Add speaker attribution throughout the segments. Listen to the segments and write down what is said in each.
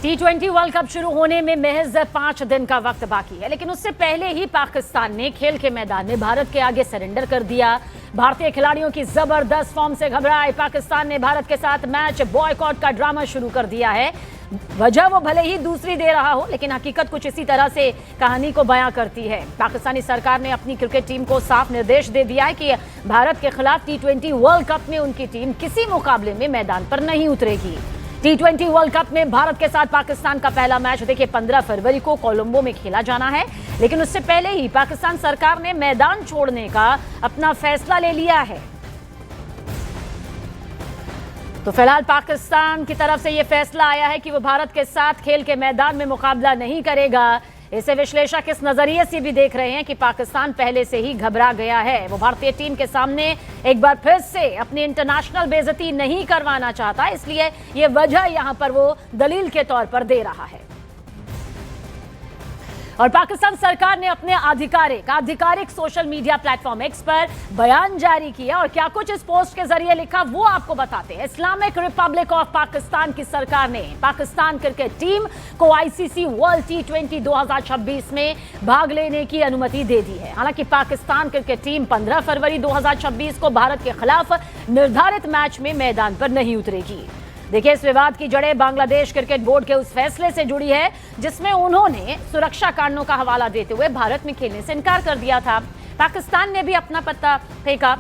Speaker 1: T20 world cup शुरू होने में महज 5 दिन का वक्त बाकी है, लेकिन उससे पहले ही पाकिस्तान ने खेल के मैदान में भारत के आगे सरेंडर कर दिया। भारतीय खिलाड़ियों की जबरदस्त फॉर्म से घबराए पाकिस्तान ने भारत के साथ मैच बॉयकॉट का ड्रामा शुरू कर दिया है। वजह वो भले ही दूसरी दे रहा हो, लेकिन हकीकत कुछ इसी तरह से कहानी को बयां करती है। पाकिस्तानी सरकार ने अपनी क्रिकेट टीम को साफ निर्देश दे दिया है कि भारत के खिलाफ T20 वर्ल्ड कप में उनकी टीम किसी मुकाबले में मैदान पर नहीं उतरेगी। T20 वर्ल्ड कप में भारत के साथ पाकिस्तान का पहला मैच देखिए 15 फरवरी को कोलंबो में खेला जाना है, लेकिन उससे पहले ही पाकिस्तान सरकार ने मैदान छोड़ने का अपना फैसला ले लिया है। तो फिलहाल पाकिस्तान की तरफ से यह फैसला आया है कि वो भारत के साथ खेल के मैदान में मुकाबला नहीं करेगा। इसे विश्लेषक इस नजरिए से भी देख रहे हैं कि पाकिस्तान पहले से ही घबरा गया है। वो भारतीय टीम के सामने एक बार फिर से अपनी इंटरनेशनल बेइज्जती नहीं करवाना चाहता, इसलिए ये वजह यहां पर वो दलील के तौर पर दे रहा है। और पाकिस्तान सरकार ने अपने आधिकारिक सोशल मीडिया प्लेटफॉर्म एक्स पर बयान जारी किया और क्या कुछ इस पोस्ट के जरिए लिखा वो आपको बताते हैं। इस्लामिक रिपब्लिक ऑफ पाकिस्तान की सरकार ने पाकिस्तान क्रिकेट टीम को ICC वर्ल्ड T20 2026 में भाग लेने की अनुमति दे दी है। हालांकि पाकिस्तान क्रिकेट टीम 15 फरवरी 2026 को भारत के खिलाफ निर्धारित मैच में मैदान पर नहीं उतरेगी। देखिए, इस विवाद की जड़ें बांग्लादेश क्रिकेट बोर्ड के उस फैसले से जुड़ी है जिसमें उन्होंने सुरक्षा कारणों का हवाला देते हुए भारत में खेलने से इनकार कर दिया था। पाकिस्तान ने भी अपना पत्ता फेंका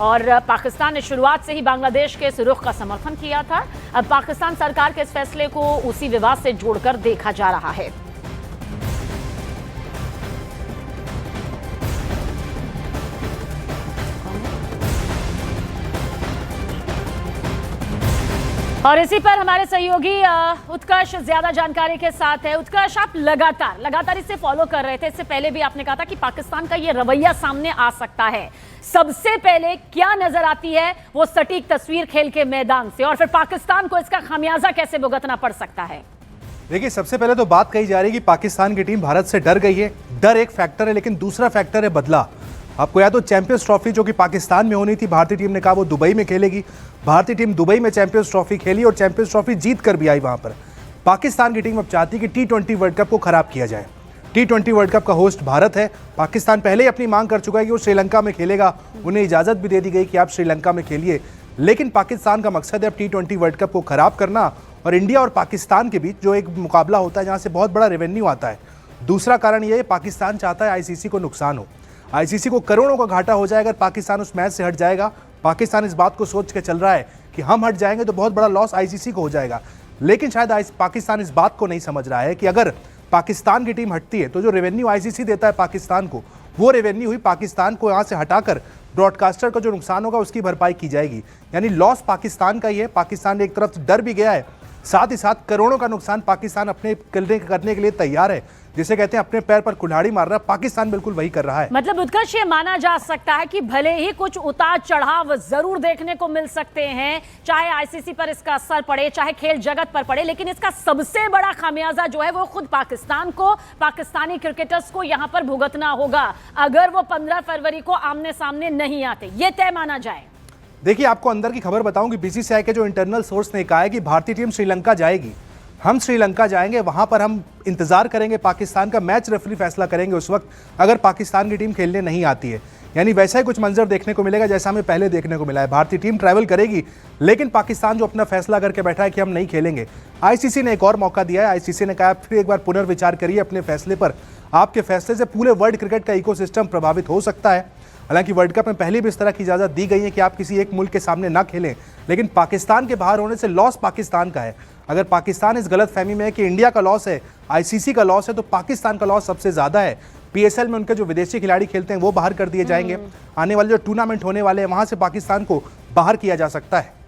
Speaker 1: और पाकिस्तान ने शुरुआत से ही बांग्लादेश के इस रुख का समर्थन किया था। अब पाकिस्तान सरकार के इस फैसले को उसी विवाद से जोड़कर देखा जा रहा है। और इसी पर हमारे सहयोगी उत्कर्ष ज्यादा जानकारी के साथ है। उत्कर्ष, आप लगातार इसे फॉलो कर रहे थे। इससे पहले भी आपने कहा था कि पाकिस्तान का ये रवैया सामने आ सकता है। सबसे पहले क्या नजर आती है वो सटीक तस्वीर खेल के मैदान से, और फिर पाकिस्तान को इसका खामियाजा कैसे भुगतना पड़ सकता है?
Speaker 2: देखिए, सबसे पहले तो बात कही जा रही है कि पाकिस्तान की टीम भारत से डर गई है। डर एक फैक्टर है, लेकिन दूसरा फैक्टर है बदला। आपको याद हो, चैंपियंस ट्रॉफी जो कि पाकिस्तान में होनी थी, भारतीय टीम ने कहा वो दुबई में खेलेगी। भारतीय टीम दुबई में चैंपियंस ट्रॉफी खेली और चैंपियंस ट्रॉफी जीत कर भी आई वहां पर। पाकिस्तान की टीम अब चाहती है कि T20 वर्ल्ड कप को खराब किया जाए। T20 वर्ल्ड कप का होस्ट भारत है। पाकिस्तान पहले ही अपनी मांग कर चुका है कि वो श्रीलंका में खेलेगा। उन्हें इजाजत भी दे दी गई कि आप श्रीलंका में खेलिए, लेकिन पाकिस्तान का मकसद है अब T20 वर्ल्ड कप को खराब करना और इंडिया और पाकिस्तान के बीच जो एक मुकाबला होता है जहां से बहुत बड़ा रेवेन्यू आता है। दूसरा कारण यह है, पाकिस्तान चाहता है ICC को नुकसान हो। ICC को करोड़ों का घाटा हो जाएगा अगर पाकिस्तान उस मैच से हट जाएगा। पाकिस्तान इस बात को सोच के चल रहा है कि हम हट जाएंगे तो बहुत बड़ा लॉस ICC को हो जाएगा, लेकिन शायद पाकिस्तान इस बात को नहीं समझ रहा है कि अगर पाकिस्तान की टीम हटती है तो जो रेवेन्यू ICC देता है पाकिस्तान को, वो रेवेन्यू ही पाकिस्तान को यहाँ से हटाकर ब्रॉडकास्टर का जो नुकसान होगा उसकी भरपाई की जाएगी। यानी लॉस पाकिस्तान का ही है। पाकिस्तान एक तरफ डर भी गया है, साथ ही साथ करोड़ों का नुकसान पाकिस्तान अपने करने के लिए तैयार है। जिसे कहते हैं अपने पैर पर कुल्हाड़ी मार रहा है, पाकिस्तान बिल्कुल वही कर रहा है।
Speaker 1: मतलब उत्कर्ष, ये माना जा सकता है कि भले ही कुछ उतार चढ़ाव जरूर देखने को मिल सकते हैं, चाहे ICC पर इसका असर पड़े, चाहे खेल जगत पर पड़े, लेकिन इसका सबसे बड़ा खामियाजा जो है वो खुद पाकिस्तान को, पाकिस्तानी क्रिकेटर्स को यहां पर भुगतना होगा अगर वो 15 फरवरी को आमने सामने नहीं आते। ये तय माना जाए।
Speaker 2: देखिए, आपको अंदर की खबर बताऊं कि BCCI के जो इंटरनल सोर्स ने कहा है कि भारतीय टीम श्रीलंका जाएगी। हम श्रीलंका जाएंगे, वहां पर हम इंतजार करेंगे पाकिस्तान का। मैच रेफरी फैसला करेंगे उस वक्त अगर पाकिस्तान की टीम खेलने नहीं आती है। यानी वैसा ही कुछ मंजर देखने को मिलेगा जैसा हमें पहले देखने को मिला है। भारतीय टीम ट्रैवल करेगी, लेकिन पाकिस्तान जो अपना फैसला करके बैठा है कि हम नहीं खेलेंगे। ICC ने एक और मौका दिया है। ICC ने कहा फिर एक बार पुनर्विचार करिए अपने फैसले पर। आपके फैसले से पूरे वर्ल्ड क्रिकेट का इकोसिस्टम प्रभावित हो सकता है। हालांकि वर्ल्ड कप में पहले भी इस तरह की इजाजत दी गई है कि आप किसी एक मुल्क के सामने ना खेलें, लेकिन पाकिस्तान के बाहर होने से लॉस पाकिस्तान का है। अगर पाकिस्तान इस गलत फहमी में है कि इंडिया का लॉस है, ICC का लॉस है, तो पाकिस्तान का लॉस सबसे ज्यादा है। PSL में उनके जो विदेशी खिलाड़ी खेलते हैं वो बाहर कर दिए जाएंगे। आने वाले जो टूर्नामेंट होने वाले हैं वहां से पाकिस्तान को बाहर किया जा सकता है।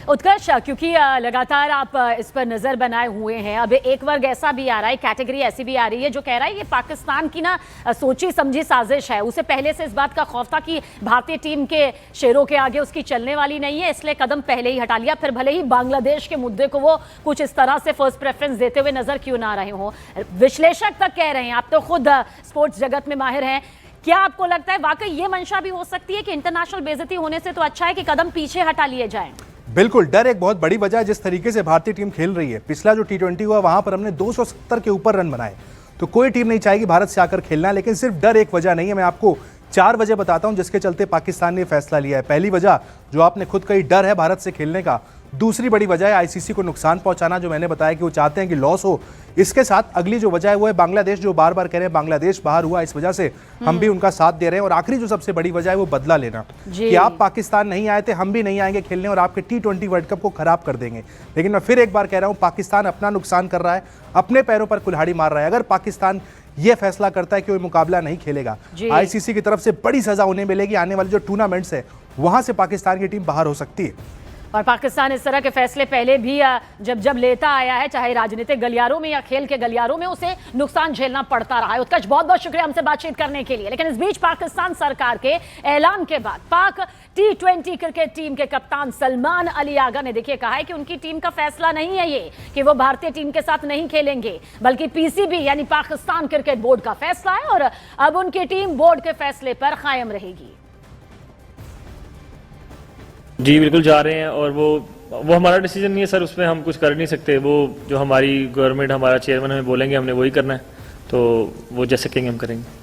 Speaker 1: उत्कर्ष, क्योंकि लगातार आप इस पर नजर बनाए हुए हैं, अब एक वर्ग ऐसा भी आ रहा है, कैटेगरी ऐसी भी आ रही है जो कह रहा है ये पाकिस्तान की ना सोची समझी साजिश है। उसे पहले से इस बात का खौफ था कि भारतीय टीम के शेरों के आगे उसकी चलने वाली नहीं है, इसलिए कदम पहले ही हटा लिया। फिर भले ही बांग्लादेश के मुद्दे को वो कुछ इस तरह से फर्स्ट प्रेफरेंस देते हुए नजर क्यों ना रहे हों। विश्लेषक तक कह रहे हैं, आप तो खुद स्पोर्ट्स जगत में माहिर हैं, क्या आपको लगता है वाकई ये मंशा भी हो सकती है कि इंटरनेशनल बेइज्जती होने से तो अच्छा है कि कदम पीछे हटा लिए जाएं?
Speaker 2: बिल्कुल, डर एक बहुत बड़ी वजह है जिस तरीके से भारतीय टीम खेल रही है। पिछला जो T20 हुआ वहां पर हमने 270 के ऊपर रन बनाए, तो कोई टीम नहीं चाहेगी भारत से आकर खेलना। लेकिन सिर्फ डर एक वजह नहीं है, मैं आपको 4 वजह बताता हूं जिसके चलते पाकिस्तान ने फैसला लिया है। पहली वजह जो आपने खुद कही, डर है भारत से खेलने का। दूसरी बड़ी वजह है आईसीसी को नुकसान पहुंचाना, जो मैंने बताया कि वो चाहते हैं कि लॉस हो। इसके साथ अगली जो वजह है वो है बांग्लादेश, जो बार बार कह रहे हैं बांग्लादेश बाहर हुआ, इस वजह से हम भी उनका साथ दे रहे हैं। और आखिरी जो सबसे बड़ी वजह है वो बदला लेना, कि आप पाकिस्तान नहीं आए थे, हम भी नहीं आएंगे खेलने और आपके T20 वर्ल्ड कप को खराब कर देंगे। लेकिन मैं फिर एक बार कह रहा हूं, पाकिस्तान अपना नुकसान कर रहा है, अपने पैरों पर कुल्हाड़ी मार रहा है। अगर पाकिस्तान ये फैसला करता है कि वो मुकाबला नहीं खेलेगा, आईसीसी की तरफ से बड़ी सजा उन्हें मिलेगी। आने वाले जो टूर्नामेंट्स है वहां से पाकिस्तान की टीम बाहर हो सकती है।
Speaker 1: और पाकिस्तान इस तरह के फैसले पहले भी जब लेता आया है, चाहे राजनीतिक गलियारों में या खेल के गलियारों में, उसे नुकसान झेलना पड़ता रहा है। उत्कर्ष, बहुत बहुत शुक्रिया हमसे बातचीत करने के लिए। लेकिन इस बीच पाकिस्तान सरकार के ऐलान के बाद पाक T20 क्रिकेट टीम के कप्तान सलमान अली आगा ने देखिए कहा है कि उनकी टीम का फैसला नहीं है ये कि वो भारतीय टीम के साथ नहीं खेलेंगे, बल्कि पीसीबी यानी पाकिस्तान क्रिकेट बोर्ड का फैसला है और अब उनकी टीम बोर्ड के फैसले पर कायम रहेगी।
Speaker 3: जी बिल्कुल जा रहे हैं, और वो हमारा डिसीजन नहीं है सर, उसमें हम कुछ कर नहीं सकते। वो जो हमारी गवर्नमेंट, हमारा चेयरमैन हमें बोलेंगे हमने वही करना है, तो वो जैसे कहेंगे हम करेंगे।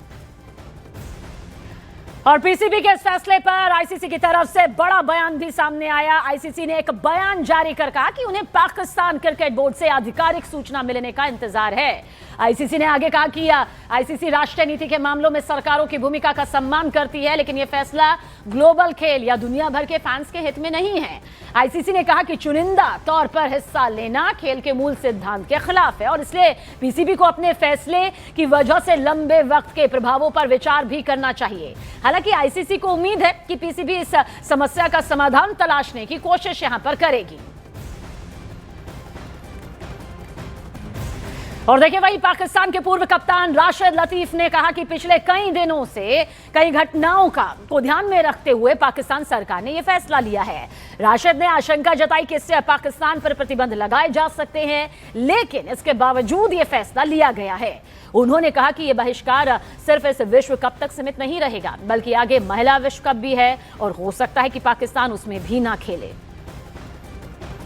Speaker 1: और पीसीबी के इस फैसले पर आईसीसी की तरफ से बड़ा बयान भी सामने आया। आईसीसी ने एक बयान जारी कर कहा कि उन्हें पाकिस्तान क्रिकेट बोर्ड से आधिकारिक सूचना मिलने का इंतजार है। आईसीसी ने आगे कहा कि आईसीसी राष्ट्रीय नीति के मामलों में सरकारों की भूमिका का सम्मान करती है, लेकिन यह फैसला ग्लोबल खेल या दुनिया भर के फैंस के हित में नहीं है। आईसीसी ने कहा कि चुनिंदा तौर पर हिस्सा लेना खेल के मूल सिद्धांत के खिलाफ है और इसलिए पीसीबी को अपने फैसले की वजह से लंबे वक्त के प्रभावों पर विचार भी करना चाहिए। हालांकि आईसीसी को उम्मीद है कि पीसीबी इस समस्या का समाधान तलाशने की कोशिश यहां पर करेगी। और देखिए, वही पाकिस्तान के पूर्व कप्तान राशिद लतीफ ने कहा कि पिछले कई दिनों से कई घटनाओं को ध्यान में रखते हुए पाकिस्तान सरकार ने यह फैसला लिया है। राशिद ने आशंका जताई कि इससे पाकिस्तान पर प्रतिबंध लगाए जा सकते हैं, लेकिन इसके बावजूद यह फैसला लिया गया है। उन्होंने कहा कि यह बहिष्कार सिर्फ इस विश्व कप तक सीमित नहीं रहेगा, बल्कि आगे महिला विश्व कप भी है और हो सकता है कि पाकिस्तान उसमें भी ना खेले।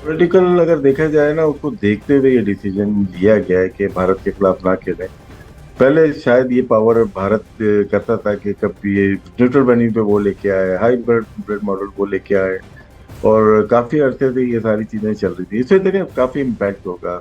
Speaker 4: पॉलिटिकल अगर देखा जाए ना, उसको देखते हुए ये डिसीजन लिया गया है कि भारत के खिलाफ ना खेलें। पहले शायद ये पावर भारत करता था कि कभी ये न्यूट्रल वेन्यू पे वो लेके आए, हाइब्रिड मॉडल वो लेके आए, और काफी अरसे से ये सारी चीजें चल रही थी। इससे देखिए काफी इम्पैक्ट होगा।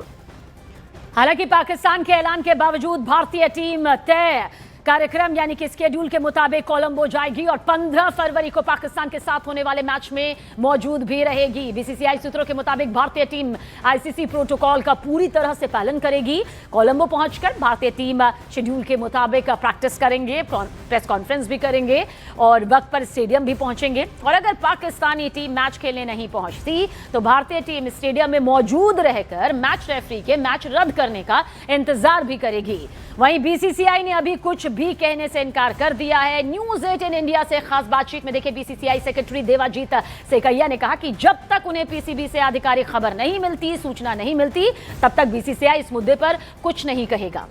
Speaker 1: हालांकि पाकिस्तान के ऐलान के बावजूद भारतीय टीम तय कार्यक्रम यानी कि स्केड्यूल के मुताबिक कोलंबो जाएगी और 15 फरवरी को पाकिस्तान के साथ होने वाले मैच में मौजूद भी रहेगी। बीसीसीआई सूत्रों के मुताबिक भारतीय टीम आईसीसी प्रोटोकॉल का पूरी तरह से पालन करेगी। कोलंबो पहुंचकर भारतीय टीम शेड्यूल के मुताबिक प्रैक्टिस करेंगे, प्रेस कॉन्फ्रेंस भी करेंगे और वक्त पर स्टेडियम भी पहुंचेंगे। और अगर पाकिस्तानी टीम मैच खेलने नहीं पहुंचती तो भारतीय टीम स्टेडियम में मौजूद रहकर मैच रेफरी के मैच रद्द करने का इंतजार भी करेगी। वहीं बीसीसीआई ने अभी कुछ भी कहने से इनकार कर दिया है। न्यूज़ 18 इंडिया से खास बातचीत में देखिए, बीसीसीआई सेक्रेटरी देवाजीत सेकैया ने कहा कि जब तक उन्हें पीसीबी से आधिकारिक खबर नहीं मिलती, सूचना नहीं मिलती, तब तक बीसीसीआई इस मुद्दे पर कुछ नहीं कहेगा।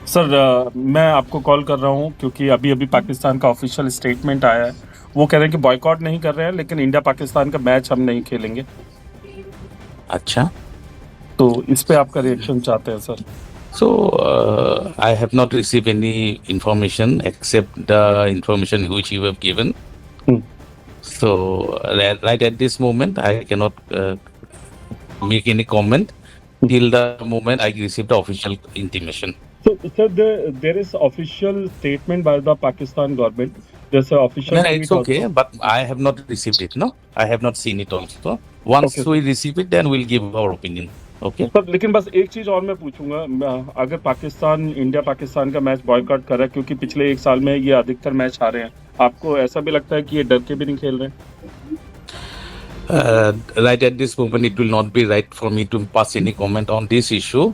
Speaker 5: सर, मैं आपको कॉल कर रहा हूं क्योंकि अभी पाकिस्तान का ऑफिशियल स्टेटमेंट आया है। वो कह रहे हैं कि बॉयकॉट नहीं कर रहे हैं, लेकिन इंडिया पाकिस्तान का मैच हम नहीं खेलेंगे।
Speaker 6: अच्छा,
Speaker 5: तो इस पे आपका रिएक्शन चाहते हैं sir.
Speaker 6: so I have not received any information except the information which you have given. So right at this moment I cannot make any comment till the moment I receive the official intimation.
Speaker 5: So sir, there is official statement by the Pakistan government. There's an official.
Speaker 6: No, it's okay,
Speaker 5: also.
Speaker 6: but I have not received it. No, I have not seen it also. Once
Speaker 5: Okay.
Speaker 6: we receive it, then we'll give our opinion. Okay
Speaker 5: sir, लेकिन बस एक चीज और मैं पूछूंगा, अगर Pakistan India Pakistan का match boycott कर रहा है क्योंकि पिछले एक साल में ये अधिकतर मैच हारे हैं, आपको ऐसा भी लगता है कि ये डर के भी नहीं खेल रहे हैं?
Speaker 6: Right at this moment it will not be right for me to pass any comment on this issue.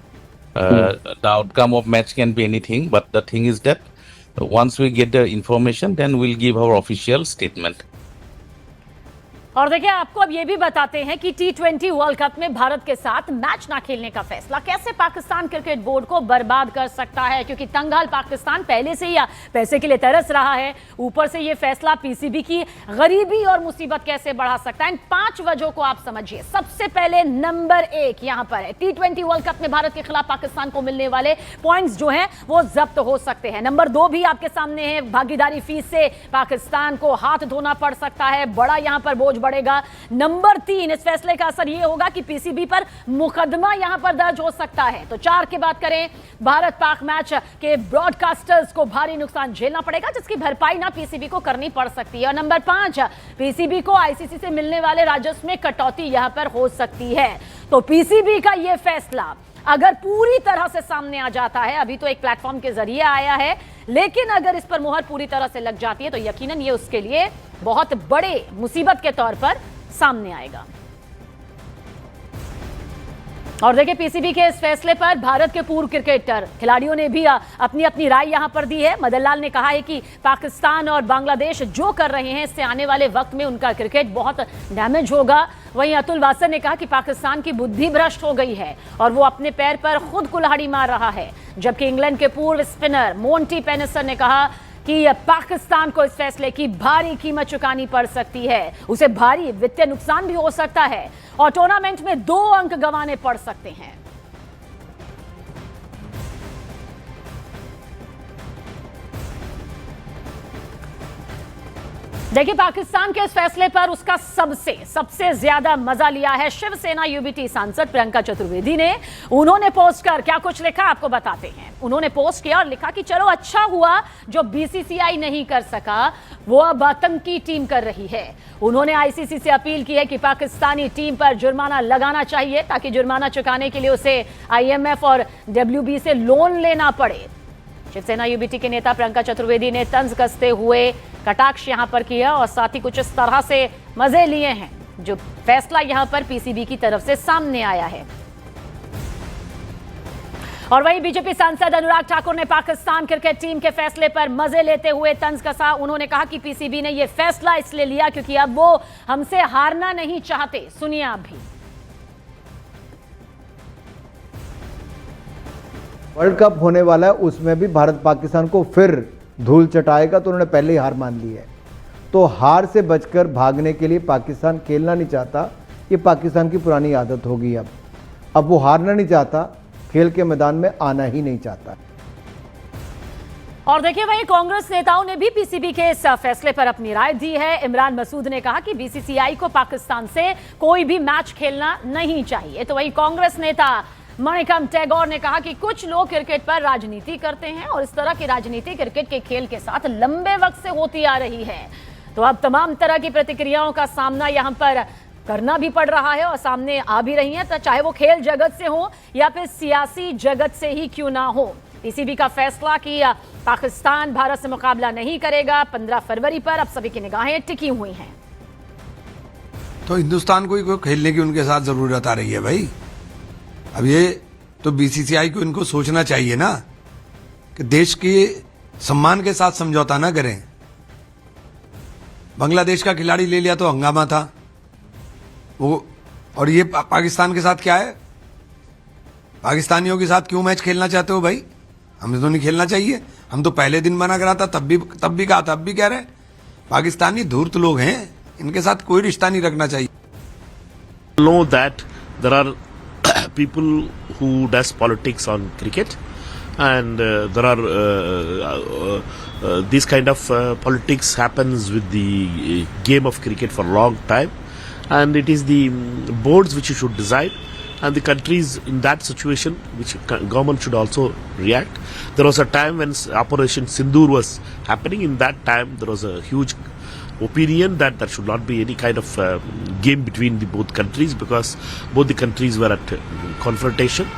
Speaker 6: The outcome of match can be anything, but the thing is that once we get the information, then we'll give our official statement.
Speaker 1: और देखिए आपको अब ये भी बताते हैं कि T20 world cup में भारत के साथ मैच ना खेलने का फैसला कैसे पाकिस्तान क्रिकेट बोर्ड को बर्बाद कर सकता है, क्योंकि तंगहाल पाकिस्तान पहले से ही पैसे के लिए तरस रहा है। ऊपर से ये फैसला पीसीबी की गरीबी और मुसीबत कैसे बढ़ा सकता है। इन 5 वजहों को आप समझिए। सबसे पहले नंबर 1 यहां पर है, T20 वर्ल्ड कप में भारत के खिलाफ पाकिस्तान को मिलने वाले पॉइंट्स जो हैं वो जब्त हो सकते हैं। नंबर 2 भी आपके सामने है, भागीदारी फीस से पाकिस्तान को हाथ धोना पड़ सकता है, बड़ा यहां पर बोझ बढ़ेगा। नंबर 3, इस फैसले का असर यह होगा कि पीसीबी पर मुकदमा यहां पर दर्ज हो सकता है। तो 4 की बात करें, भारत पाक मैच के ब्रॉडकास्टर्स को भारी नुकसान झेलना पड़ेगा, जिसकी भरपाई ना पीसीबी को करनी पड़ सकती है। और नंबर 5, पीसीबी को आईसीसी से मिलने वाले राजस्व में कटौती यहां पर हो सकती है। तो पीसीबी का यह फैसला अगर पूरी तरह से सामने आ जाता है, अभी तो एक प्लेटफॉर्म के जरिए आया है, लेकिन अगर इस पर मुहर पूरी तरह से लग जाती है तो यकीनन ये उसके लिए बहुत बड़े मुसीबत के तौर पर सामने आएगा। और देखिए पीसीबी के इस फैसले पर भारत के पूर्व क्रिकेटर खिलाड़ियों ने भी अपनी अपनी राय यहां पर दी है। मदन लाल ने कहा है कि पाकिस्तान और बांग्लादेश जो कर रहे हैं इससे आने वाले वक्त में उनका क्रिकेट बहुत डैमेज होगा। वहीं अतुल वासन ने कहा कि पाकिस्तान की बुद्धि भ्रष्ट हो गई है और वो अपने पैर पर खुद कुल्हाड़ी मार रहा है। जबकि इंग्लैंड के पूर्व स्पिनर मोंटी पेनिसन ने कहा कि पाकिस्तान को इस फैसले की भारी कीमत चुकानी पड़ सकती है, उसे भारी वित्तीय नुकसान भी हो सकता है और टूर्नामेंट में 2 अंक गंवाने पड़ सकते हैं। देखिए पाकिस्तान के इस फैसले पर उसका सबसे ज्यादा मजा लिया है शिवसेना यूबीटी सांसद प्रियंका चतुर्वेदी ने। उन्होंने पोस्ट कर क्या कुछ लिखा आपको बताते हैं। उन्होंने पोस्ट किया और लिखा कि चलो अच्छा हुआ जो बीसीसीआई नहीं कर सका वो अब आतंक की टीम कर रही है। उन्होंने आईसीसी से अपील की है कि पाकिस्तानी टीम पर जुर्माना लगाना चाहिए ताकि जुर्माना चुकाने के लिए उसे आईएमएफ और डब्ल्यूबी से लोन लेना पड़े। शिवसेना यूबीटी के नेता प्रियंका चतुर्वेदी ने तंज कसते हुए कटाक्ष यहां पर किया और साथ ही कुछ इस तरह से मजे लिए हैं जो फैसला यहां पर पीसीबी की तरफ से सामने आया है। और वहीं बीजेपी सांसद अनुराग ठाकुर ने पाकिस्तान क्रिकेट टीम के फैसले पर मजे लेते हुए तंज कसा। उन्होंने कहा कि पीसीबी ने यह फैसला इसलिए लिया क्योंकि अब वो हमसे हारना नहीं चाहते। सुनिए आप भी।
Speaker 7: वर्ल्ड कप होने वाला है, उसमें भी भारत पाकिस्तान को फिर धूल चटाएगा, तो उन्होंने पहले ही हार मान ली है। तो हार से बचकर भागने के लिए पाकिस्तान खेलना नहीं चाहता, ये पाकिस्तान की पुरानी आदत होगी। अब वो हारना नहीं चाहता, खेल के मैदान में आना ही नहीं चाहता।
Speaker 1: और देखिए वहीं कांग्रेस नेताओं ने भी पीसीबी के इस फैसले पर अपनी राय दी है। इमरान मसूद ने कहा कि बीसीसीआई को पाकिस्तान से कोई भी मैच खेलना नहीं चाहिए। तो वहीं कांग्रेस नेता मणिकम टैगोर ने कहा कि कुछ लोग क्रिकेट पर राजनीति करते हैं और इस तरह की राजनीति क्रिकेट के खेल के साथ लंबे वक्त से होती आ रही है। तो अब तमाम तरह की प्रतिक्रियाओं का सामना यहां पर करना भी पड़ रहा है और सामने आ भी रही हैं, तो चाहे वो खेल जगत से हो या फिर सियासी जगत से ही क्यों ना हो। पीसीबी का फैसला कि पाकिस्तान भारत से मुकाबला नहीं करेगा 15 फरवरी पर अब सभी की निगाहें टिकी हुई हैं।
Speaker 8: तो हिंदुस्तान को ही खेलने की उनके साथ जरूरत आ रही है भाई। अब ये तो बीसीसीआई को इनको सोचना चाहिए ना कि देश के सम्मान के साथ समझौता ना करें। बांग्लादेश का खिलाड़ी ले लिया तो हंगामा था वो, और ये पाकिस्तान के साथ क्या है? पाकिस्तानियों के साथ क्यों मैच खेलना चाहते हो भाई? हमें तो नहीं खेलना चाहिए। हम तो पहले दिन मना करा था, तब भी कहा था, अब भी कह रहे हैं। पाकिस्तानी धूर्त लोग हैं, इनके साथ कोई रिश्ता नहीं रखना चाहिए।
Speaker 9: Know that there are people who does politics on cricket, and there are this kind of politics happens with the game of cricket for a long time, and it is the boards which should decide, and the countries in that situation which government should also react. There was a time when Operation Sindoor was happening. In that time there was a huge opinion that there should not be any kind of game between the both countries because both the countries were at confrontation.